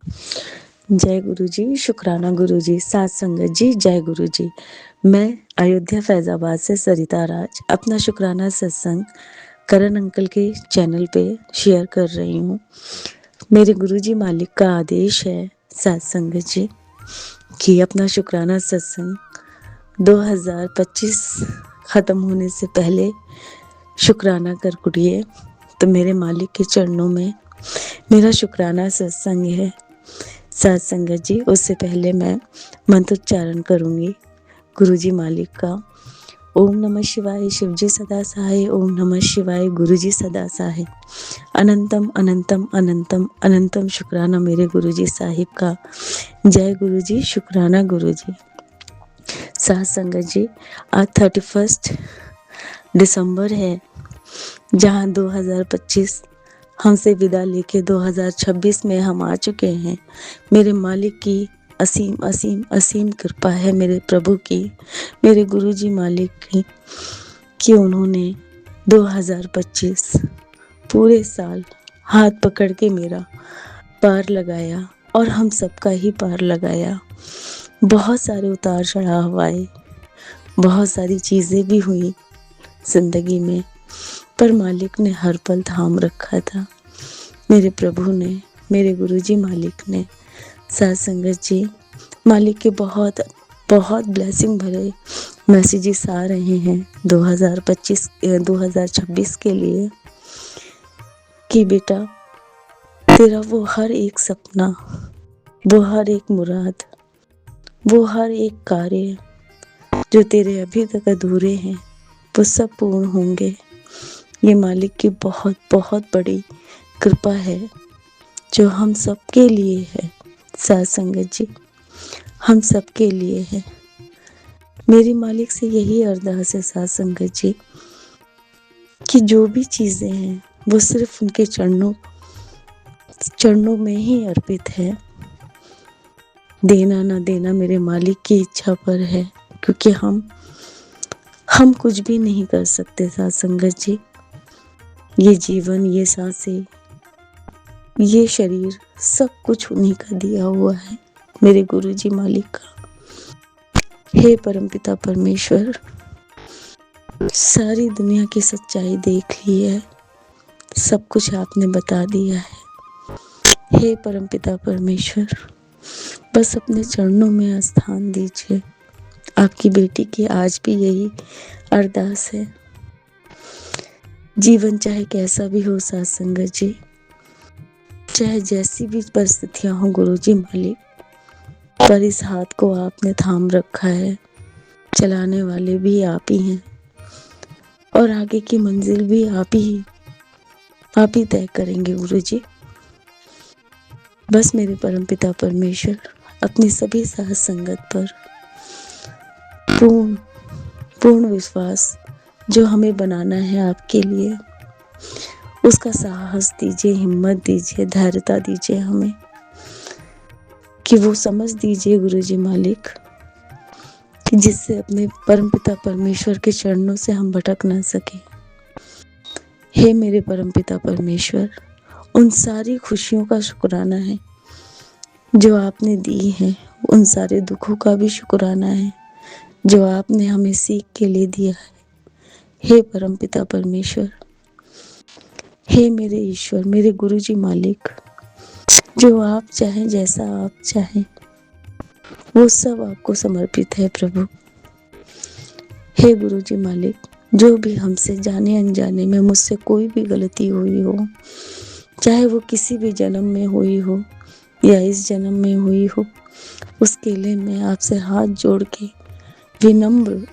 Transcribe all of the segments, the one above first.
जय गुरु जी, शुक्राना गुरु जी, साथ संगत जी, जय गुरु जी। मैं अयोध्या फैजाबाद से सरिता राज अपना शुक्राना सत्संग करण अंकल के चैनल पे शेयर कर रही हूँ। मेरे गुरु जी मालिक का आदेश है साथ संगत जी कि अपना शुक्राना सत्संग 2025 खत्म होने से पहले शुक्राना कर कुटिए। तो मेरे मालिक के चरणों में मेरा शुक्राना सत्संग है साथ संगत जी। उससे पहले मैं मंत्रोच्चारण करूंगी गुरुजी मालिक का। ओम नमः शिवाय, शिव जी सदा सहाय। ओम नमः शिवाय, गुरु जी सदा सहाय। अनंतम अनंतम अनंतम अनंतम शुक्राना मेरे गुरु जी साहिब का। जय गुरु जी, शुक्राना गुरु जी। साथ संगत जी, आज 31 दिसंबर है, जहाँ 2025 हमसे विदा लेके 2026 में हम आ चुके हैं। मेरे मालिक की असीम असीम असीम कृपा है, मेरे प्रभु की, मेरे गुरुजी मालिक की, कि उन्होंने 2025 पूरे साल हाथ पकड़ के मेरा पार लगाया और हम सबका ही पार लगाया। बहुत सारे उतार चढ़ाव आए, बहुत सारी चीज़ें भी हुई जिंदगी में, पर मालिक ने हर पल थाम रखा था। मेरे प्रभु ने, मेरे गुरुजी मालिक ने। साथ संगत जी, मालिक के बहुत बहुत ब्लेसिंग भरे मैसेजेस आ रहे हैं 2026 के लिए कि बेटा तेरा वो हर एक सपना, वो हर एक मुराद, वो हर एक कार्य जो तेरे अभी तक अधूरे हैं, वो सब पूर्ण होंगे। ये मालिक की बहुत बहुत बड़ी कृपा है जो हम सबके लिए है। साथ संगत जी, हम सबके लिए है। मेरी मालिक से यही अरदास है साथ संगत जी कि जो भी चीज़ें हैं वो सिर्फ उनके चरणों में ही अर्पित है। देना ना देना मेरे मालिक की इच्छा पर है, क्योंकि हम कुछ भी नहीं कर सकते साथ संगत जी। ये जीवन, ये सांसें, ये शरीर, सब कुछ उन्हीं का दिया हुआ है, मेरे गुरुजी मालिक का। हे परमपिता परमेश्वर, सारी दुनिया की सच्चाई देख ली है, सब कुछ आपने बता दिया है। हे परमपिता परमेश्वर, बस अपने चरणों में स्थान दीजिए। आपकी बेटी की आज भी यही अरदास है। जीवन चाहे कैसा भी हो साथ संगत जी, चाहे जैसी भी परिस्थितियां हो गुरुजी मालिक, पर इस हाथ को आपने थाम रखा है। चलाने वाले भी आप ही हैं और आगे की मंजिल भी आप ही तय करेंगे गुरुजी। बस मेरे परमपिता परमेश्वर अपनी सभी साथ संगत पर पूर्ण विश्वास जो हमें बनाना है आपके लिए, उसका साहस दीजिए, हिम्मत दीजिए, धैर्यता दीजिए हमें, कि वो समझ दीजिए गुरुजी मालिक, कि जिससे अपने परमपिता परमेश्वर के चरणों से हम भटक ना सके। हे मेरे परमपिता परमेश्वर, उन सारी खुशियों का शुक्राना है जो आपने दी है, उन सारे दुखों का भी शुक्राना है जो आपने हमें सीख के लिए दिया है। हे परमपिता परमेश्वर, हे मेरे ईश्वर, मेरे गुरुजी मालिक, जो आप चाहें, जैसा आप चाहें, वो सब आपको समर्पित है प्रभु। हे गुरुजी मालिक, जो भी हमसे जाने अनजाने में मुझसे कोई भी गलती हुई हो, चाहे वो किसी भी जन्म में हुई हो या इस जन्म में हुई हो, उसके लिए मैं आपसे हाथ जोड़ के विनम्र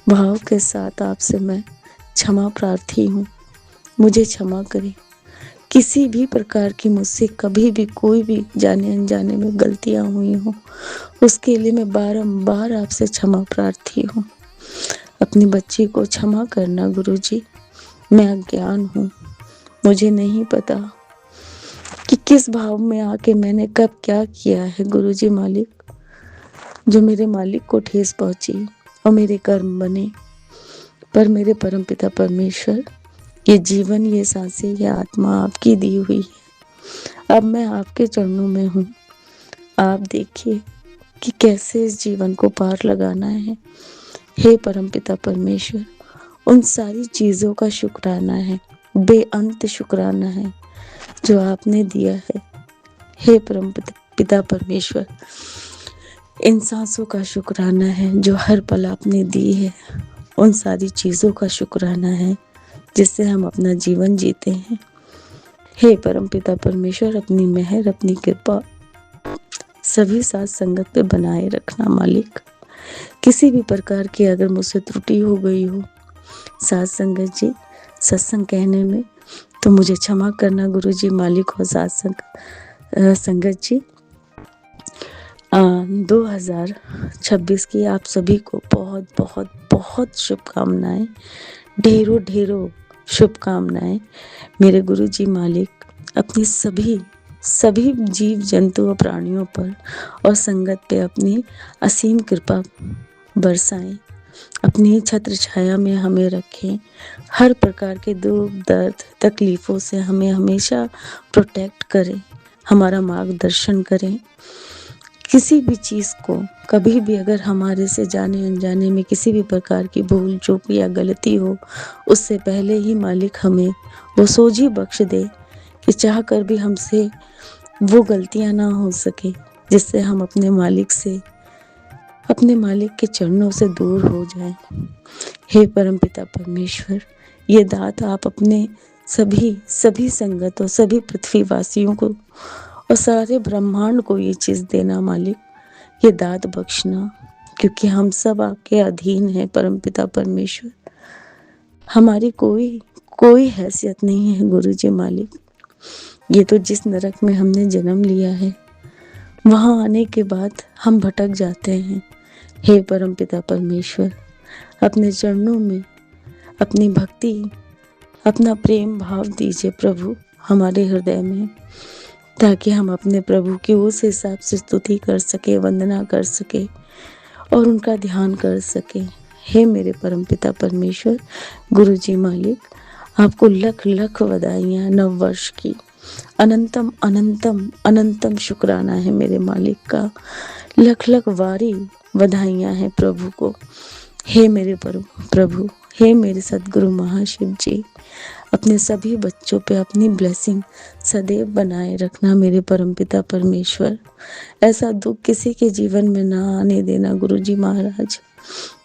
भाव के साथ आपसे मैं क्षमा प्रार्थी हूँ। मुझे क्षमा करें। किसी भी प्रकार की मुझसे कभी भी कोई भी जाने अनजाने में गलतियाँ हुई हों, उसके लिए मैं बारंबार आपसे क्षमा प्रार्थी हूँ। अपनी बच्ची को क्षमा करना गुरुजी, मैं अज्ञान हूँ, मुझे नहीं पता कि किस भाव में आके मैंने कब क्या किया है गुरुजी मालिक, जो मेरे मालिक को ठेस पहुँची और मेरे कर्म बने। पर मेरे परमपिता परमेश्वर, ये जीवन, ये सांसें, ये आत्मा आपकी दी हुई है, अब मैं आपके चरणों में हूँ। आप देखिए कि कैसे इस जीवन को पार लगाना है। हे परमपिता परमेश्वर, उन सारी चीज़ों का शुक्राना है, बेअंत शुक्राना है जो आपने दिया है। हे परमपिता परमेश्वर, इन सांसों का शुक्राना है जो हर पल आपने दी है। उन सारी चीज़ों का शुक्राना है जिससे हम अपना जीवन जीते हैं। हे परमपिता परमेश्वर, अपनी मेहर, अपनी कृपा सभी साथ संगत पे बनाए रखना मालिक। किसी भी प्रकार की अगर मुझसे त्रुटि हो गई हो साथ संगत जी सत्संग कहने में, तो मुझे क्षमा करना गुरु जी मालिक हो। साथ संगत जी 2026 की आप सभी को बहुत बहुत बहुत शुभकामनाएं, ढेरों ढेरों शुभकामनाएं। मेरे गुरु जी मालिक अपनी सभी जीव जंतु और प्राणियों पर और संगत पे अपनी असीम कृपा बरसाएं, अपनी छत्र छाया में हमें रखें। हर प्रकार के दुख दर्द तकलीफ़ों से हमें हमेशा प्रोटेक्ट करें, हमारा मार्गदर्शन करें। किसी भी चीज़ को कभी भी अगर हमारे से जाने अनजाने में किसी भी प्रकार की भूल चूक या गलती हो, उससे पहले ही मालिक हमें वो सोझी बख्श दे कि चाह कर भी हमसे वो गलतियां ना हो सके, जिससे हम अपने मालिक के चरणों से दूर हो जाएं। हे परमपिता परमेश्वर, ये दात आप अपने सभी संगतों, सभी पृथ्वीवासियों को और सारे ब्रह्मांड को ये चीज़ देना मालिक, ये दात बख्शना, क्योंकि हम सब आपके अधीन हैं परमपिता परमेश्वर। हमारी कोई हैसियत नहीं है गुरु जी मालिक। ये तो जिस नरक में हमने जन्म लिया है, वहाँ आने के बाद हम भटक जाते हैं। हे परमपिता परमेश्वर, अपने चरणों में अपनी भक्ति, अपना प्रेम भाव दीजिए प्रभु हमारे हृदय में, ताकि हम अपने प्रभु की उस हिसाब से स्तुति कर सके, वंदना कर सके और उनका ध्यान कर सके। हे मेरे परमपिता परमेश्वर, गुरु जी मालिक, आपको लख लख बधाइयाँ नव वर्ष की। अनंतम अनंतम अनंतम शुक्राना है मेरे मालिक का। लख लख वारी बधाइयाँ हैं प्रभु को। हे मेरे प्रभु, हे मेरे सद्गुरु महाशिव जी, अपने सभी बच्चों पे अपनी ब्लेसिंग सदैव बनाए रखना मेरे परमपिता परमेश्वर। ऐसा दुख किसी के जीवन में ना आने देना गुरु जी महाराज,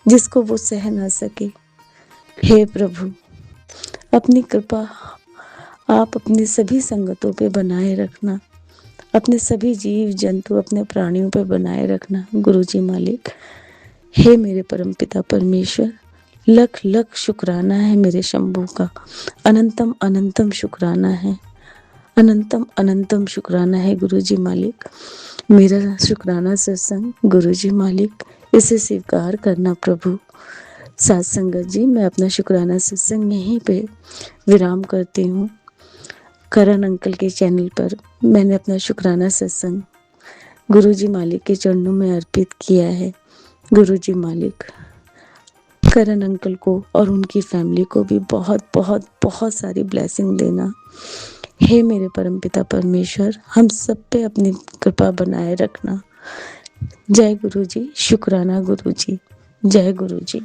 जिसको वो सह ना सके। हे प्रभु, अपनी कृपा आप अपनी सभी संगतों पे बनाए रखना, अपने सभी जीव जंतु, अपने प्राणियों पे बनाए रखना गुरु जी मालिक। हे मेरे परमपिता परमेश्वर, लख लख शुक्राना है मेरे शंभू का। अनंतम अनंतम शुक्राना है, अनंतम अनंतम शुक्राना है गुरु जी मालिक। मेरा शुक्राना सत्संग गुरु जी मालिक, इसे स्वीकार करना प्रभु। साथ संगत जी, मैं अपना शुक्राना सत्संग यहीं पे विराम करती हूँ। करण अंकल के चैनल पर मैंने अपना शुक्राना सत्संग गुरु जी मालिक के चरणों में अर्पित किया है। गुरु जी मालिक करण अंकल को और उनकी फैमिली को भी बहुत बहुत बहुत सारी ब्लेसिंग देना। हे मेरे परमपिता परमेश्वर, हम सब पे अपनी कृपा बनाए रखना। जय गुरु जी, शुक्राना गुरु जी, जय गुरु जी।